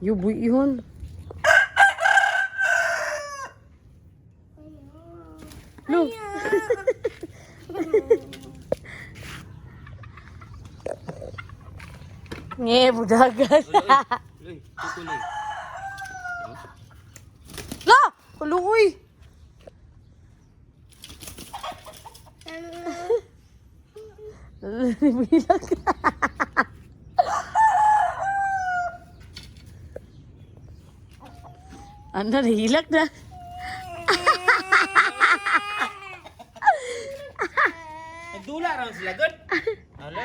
Yuboy ihon. Look. Nge, budagan. Uy, tutuloy. La! Kaluoy! Bilang. Ano, nahilak na. Nagdula raw sila, good. Ala.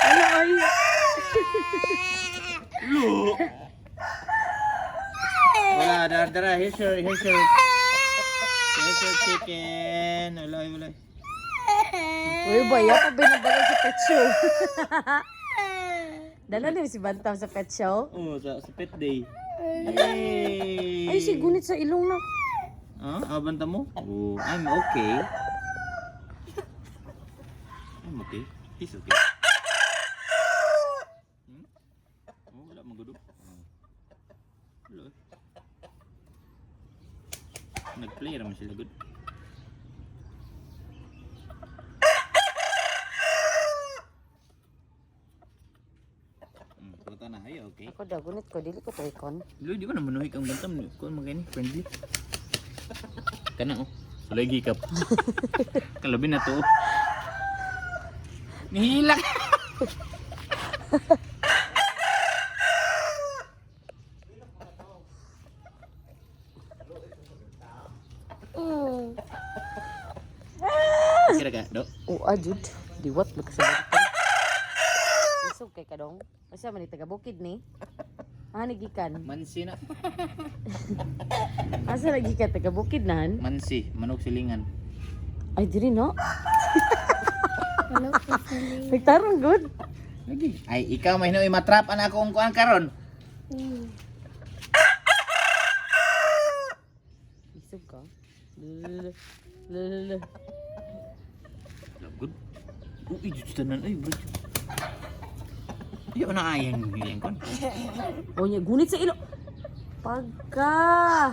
Ano, ay? Look. Wala, dara. Here's your chicken. Wala. Uy, ba, yata binabalay sa pet show. Dala na si Bantam sa pet show. Oh, sa pet day. Yay! Ay, si gunit sa ilong na. Banta mo? Oh, I'm okay. I'm okay. He's okay. Oh, wala magudo. Wala. Nag-play naman sila good. Puta na, ay okay. Ako daw, gunit ko, dili ko to ikon. Lo, di ba na manuhik ang bantam? Kung magani, friendly. Kana oh. Sulay gikap. Kalabi na to. Nihilak. Kira ka, do? Oo, ajud. Diwat, magkasabalitan. Isog kay kadong. Asa man ni taga bukid ni? Gikan. Mansi na. Asa lagi ka taga bukid nahan? Mansi, manok silingan. Ay diri no. Nagtarong good. Lagi. Ay, ikaw may hinoy matrap ana akong kuan karon. Isog ka. Lala. Good. Uy, dito tanan ay bro. Yo na ayang kon. O nya gunit sa ilo. Pagka.